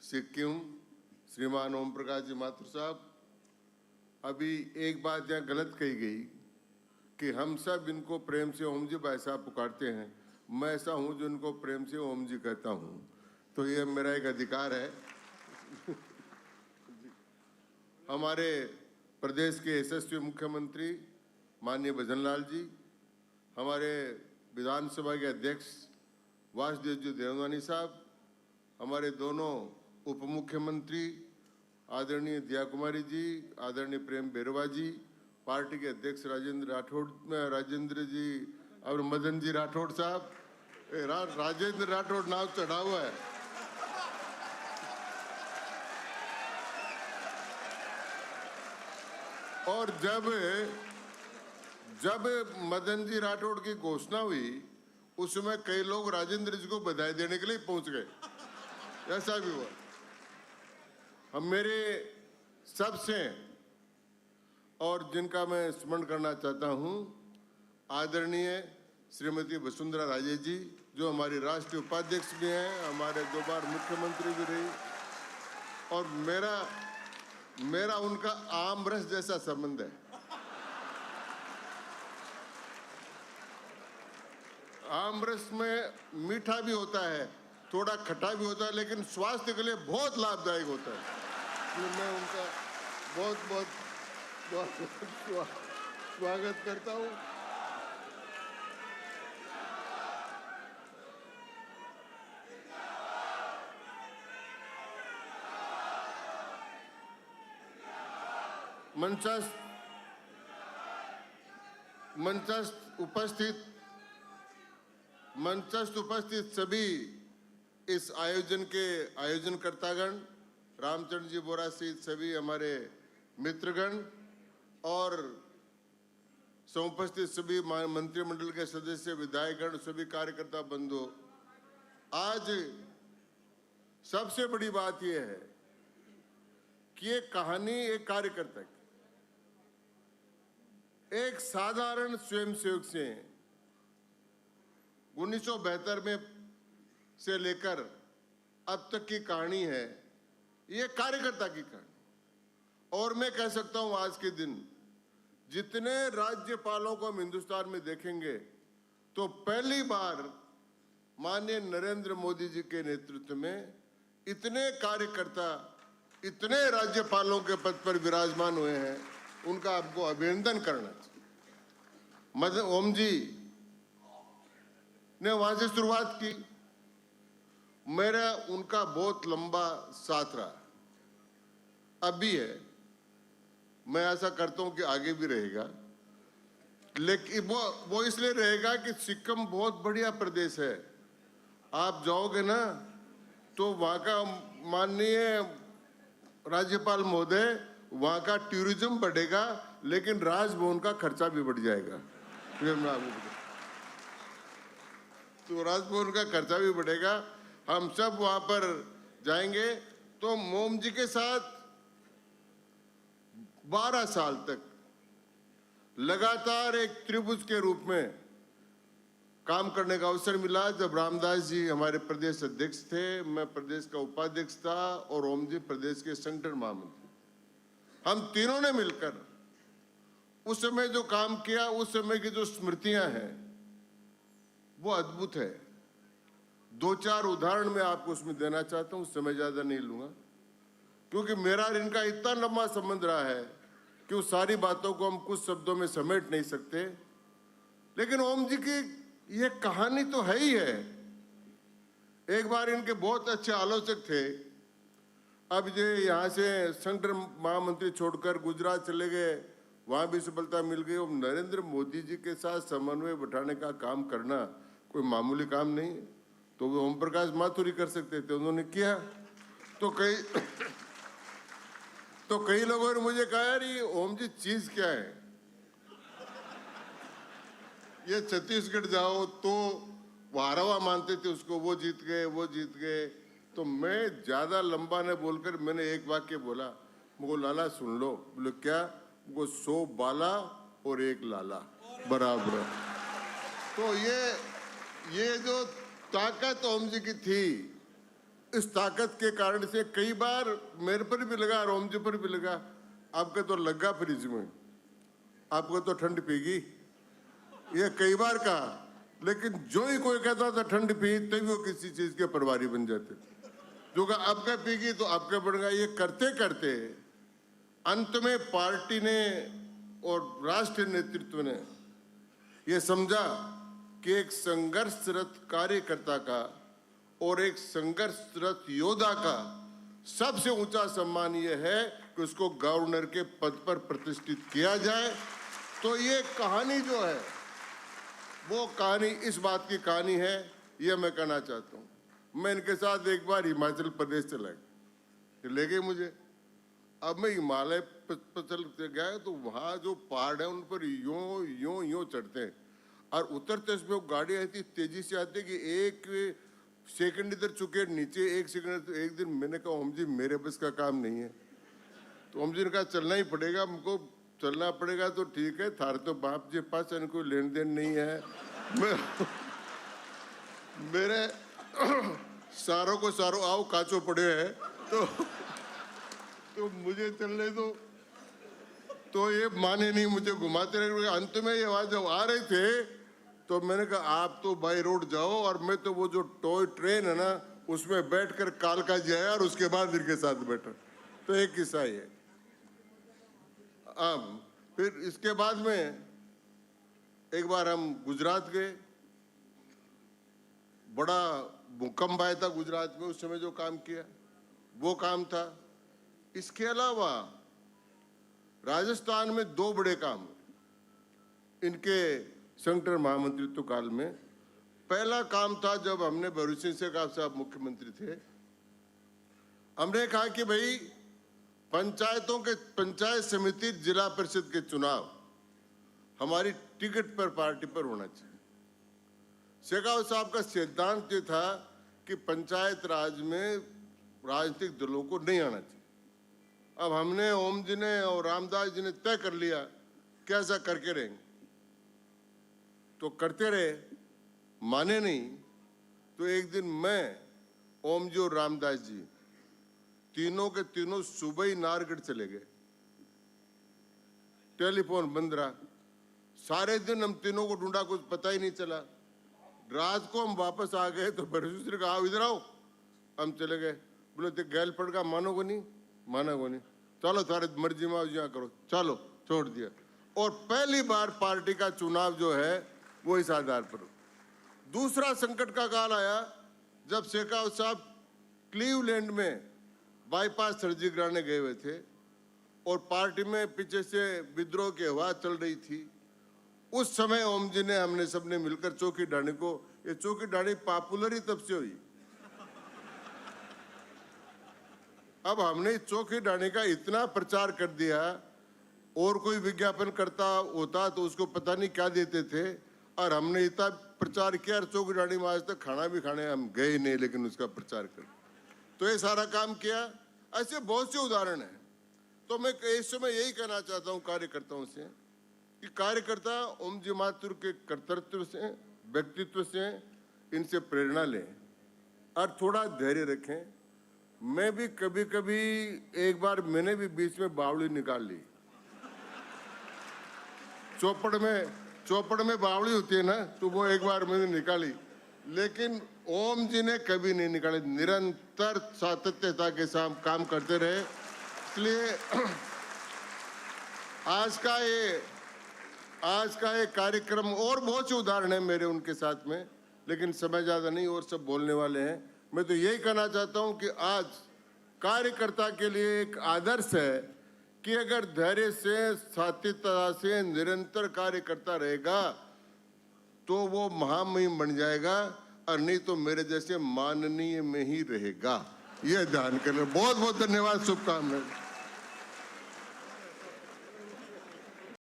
सिक्किम श्रीमान ओम प्रकाश जी माथुर साहब, अभी एक बात यहाँ गलत कही गई कि हम सब इनको प्रेम से ओम जी भाई साहब पुकारते हैं। मैं ऐसा हूँ जो इनको प्रेम से ओम जी कहता हूँ, तो ये मेरा एक अधिकार है। हमारे प्रदेश के यशस्वी मुख्यमंत्री माननीय भजन लाल जी, हमारे विधानसभा के अध्यक्ष वासुदेव जी देवनानी साहब, हमारे दोनों उप मुख्यमंत्री आदरणीय दिया कुमारी जी, आदरणीय प्रेम बेरवा जी, पार्टी के अध्यक्ष राजेंद्र जी और मदन जी राठौड़ साहब, राजेंद्र राठौड़ नाम चढ़ा हुआ है। और जब मदन जी राठौड़ की घोषणा हुई, उसमें कई लोग राजेंद्र जी को बधाई देने के लिए पहुंच गए, ऐसा भी हुआ। हम मेरे सबसे और जिनका मैं स्मरण करना चाहता हूं, आदरणीय श्रीमती वसुंधरा राजे जी, जो हमारी राष्ट्रीय उपाध्यक्ष भी हैं, हमारे 2 बार मुख्यमंत्री भी रही, और मेरा उनका आम रस जैसा संबंध है। आम रस में मीठा भी होता है, थोड़ा खट्टा भी होता है, लेकिन स्वास्थ्य के लिए बहुत लाभदायक होता है। मैं उनका बहुत बहुत स्वागत करता हूँ। मंचस्थ उपस्थित सभी इस आयोजन के आयोजनकर्तागण, रामचंद्र जी बोरा सहित सभी हमारे मित्रगण और समुपस्थित सभी मंत्रिमंडल के सदस्य, विधायकगण, सभी कार्यकर्ता बंधु, आज सबसे बड़ी बात यह है कि ये कहानी एक कार्यकर्ता की, एक साधारण स्वयंसेवक से 1972 में से लेकर अब तक की कहानी है। ये कार्यकर्ता की कहानी। और मैं कह सकता हूं, आज के दिन जितने राज्यपालों को हम हिंदुस्तान में देखेंगे, तो पहली बार माननीय नरेंद्र मोदी जी के नेतृत्व में इतने कार्यकर्ता, इतने राज्यपालों के पद पर विराजमान हुए हैं। उनका आपको अभिनंदन करना चाहिए। ओम जी ने वहां से शुरुआत की। मेरा उनका बहुत लंबा साथ रहा, अब भी है, मैं ऐसा करता हूं कि आगे भी रहेगा। लेकिन वो इसलिए रहेगा कि सिक्किम बहुत बढ़िया प्रदेश है। आप जाओगे ना, तो वहां का माननीय राज्यपाल महोदय, वहां का टूरिज्म बढ़ेगा, लेकिन राजभवन का खर्चा भी बढ़ जाएगा। तो राजभवन का खर्चा भी बढ़ेगा। हम सब वहां पर जाएंगे। तो मोम जी के साथ 12 साल तक लगातार एक त्रिभुज के रूप में काम करने का अवसर मिला। जब रामदास जी हमारे प्रदेश अध्यक्ष थे, मैं प्रदेश का उपाध्यक्ष था और ओम जी प्रदेश के संगठन महामंत्री। हम तीनों ने मिलकर उस समय जो काम किया, उस समय की जो स्मृतियां हैं, वो अद्भुत है। 2-4 उदाहरण मैं आपको उसमें देना चाहता हूं, समय ज्यादा नहीं लूंगा, क्योंकि मेरा और इनका इतना लंबा संबंध रहा है कि उस सारी बातों को हम कुछ शब्दों में समेट नहीं सकते। लेकिन ओम जी की ये कहानी तो है ही है। एक बार इनके बहुत अच्छे आलोचक थे, अब ये यहाँ से संगठन महामंत्री छोड़कर गुजरात चले गए, वहां भी सफलता मिल गई। और नरेंद्र मोदी जी के साथ समन्वय बैठाने का काम करना कोई मामूली काम नहीं है। तो वो ओम प्रकाश माथुर ही कर सकते थे, उन्होंने किया। तो कई लोगों ने मुझे कहा, यार ये ओम जी चीज क्या है? ये छत्तीसगढ़ जाओ तो वारावा मानते थे उसको, वो जीत गए। तो मैं ज्यादा लंबा न बोलकर मैंने एक वाक्य बोला, मुझको लाला सुन लो। बोले क्या? वो 100 बाला और 1 लाला बराबर। तो ये जो ताकत ओम जी की थी, इस ताकत के कारण से कई बार मेरे पर भी लगा, रोम जी पर भी लगा, आपके तो लगा फ्रिज में, आपको तो ठंड पीगी, ये कई बार कहा। लेकिन जो ही कोई कहता था ठंड पी, तभी वो किसी चीज के प्रभारी बन जाते। जो कहा आपका पीगी तो आपका बढ़ गया। ये करते करते अंत में पार्टी ने और राष्ट्रीय नेतृत्व ने ये समझा कि एक संघर्षरत कार्यकर्ता का और एक संघर्षरत योद्धा का सबसे ऊंचा सम्मान यह है कि उसको गवर्नर के पद पर प्रतिष्ठित किया जाए। तो ये कहानी जो है, वो कहानी इस बात की कहानी है, यह मैं कहना चाहता हूँ। मैं इनके साथ एक बार हिमाचल प्रदेश चला गया, ले गए मुझे। अब मैं हिमालय पर चल गया तो वहाँ जो पहाड़ है उन पर यूं चढ़ते हैं, और उतरते इसमें वो गाड़ी आती तेजी से आती कि एक सेकंड इधर चुके नीचे, एक सेकंड। तो एक दिन मैंने कहा ओम जी मेरे बस का काम नहीं है। तो ओम जी ने कहा चलना ही पड़ेगा, हमको चलना पड़ेगा। तो ठीक है, थारे तो बाप जी पास इनको लेन देन नहीं है, मेरे सारों को सारों आओ काचो पड़े हैं, तो मुझे चलने दो। तो ये माने नहीं, मुझे घुमाते रहे। अंत में ये आवाज जब आ रहे थे तो मैंने कहा आप तो बाई रोड जाओ और मैं तो वो जो टॉय ट्रेन है ना उसमें बैठकर कालका जाया और उसके बाद इनके साथ बैठा। तो एक किस्सा ये। अब फिर इसके बाद में एक बार हम गुजरात गए, बड़ा भूकंप आया था गुजरात में, उस समय जो काम किया वो काम था। इसके अलावा राजस्थान में दो बड़े काम इनके संगठन महामंत्रित्व काल में। पहला काम था जब हमने भरूच सिंह से साहब मुख्यमंत्री थे, हमने कहा कि भाई पंचायतों के पंचायत समिति जिला परिषद के चुनाव हमारी टिकट पर पार्टी पर होना चाहिए। शेखावत साहब का सिद्धांत ये था कि पंचायत राज में राजनीतिक दलों को नहीं आना चाहिए। अब हमने ओम जी ने और रामदास जी ने तय कर लिया कि ऐसा करके रहेंगे, तो करते रहे, माने नहीं। तो एक दिन मैं, ओम जी और रामदास जी तीनों के तीनों सुबह ही नारगढ़ चले गए। टेलीफोन बंद रहा, सारे दिन हम तीनों को ढूंढा, कुछ पता ही नहीं चला। रात को हम वापस आ गए तो बरसूसरी का आओ इधर आओ, हम चले गए। बोले तो गैल पड़ का मानोगे नहीं, मानोगे नहीं, चलो तुम्हारे मर्जी में यहाँ करो, चलो छोड़ दिया। और पहली बार पार्टी का चुनाव जो है वो इस आधार पर। दूसरा संकट का काल आया जब शेखावत साहब क्लीवलैंड में बाईपास सर्जरी कराने गए हुए थे और पार्टी में पीछे से विद्रोह की हवा चल रही थी। उस समय ओम जी ने, हमने सबने मिलकर चौकी डाणी को, ये चौकी डाणी पॉपुलर ही तब से हुई। अब हमने चौकी डाणी का इतना प्रचार कर दिया, और कोई विज्ञापन करता होता तो उसको पता नहीं क्या देते थे, और हमने इतना प्रचार किया। चौकी डाणी में आज तक खाना भी खाने हम गए नहीं, लेकिन उसका प्रचार कर, तो ये सारा काम किया। ऐसे बहुत से उदाहरण हैं। तो मैं इस समय यही कहना चाहता हूँ कार्यकर्ताओं से कि कार्यकर्ता ओम जी माथुर के कर्तृत्व से, व्यक्तित्व से, इनसे प्रेरणा लें और थोड़ा धैर्य रखें। मैं भी कभी कभी, एक बार मैंने भी बीच में बावड़ी निकाल ली। चौपड़ में बावड़ी होती है ना, तो वो एक बार मैंने निकाली, लेकिन ओम जी ने कभी नहीं निकाली। निरंतर सातत्यता के साथ काम करते रहे। इसलिए आज का ये कार्यक्रम, और बहुत से उदाहरण है मेरे उनके साथ में, लेकिन समय ज्यादा नहीं और सब बोलने वाले हैं। मैं तो यही कहना चाहता हूं कि आज कार्यकर्ता के लिए एक आदर्श है कि अगर धैर्य से, सातत्यता से निरंतर कार्य करता रहेगा तो वो महामहिम बन जाएगा, और नहीं तो मेरे जैसे माननीय में ही रहेगा। ये ध्यान कर ले। बहुत बहुत धन्यवाद, शुभकामनाएं।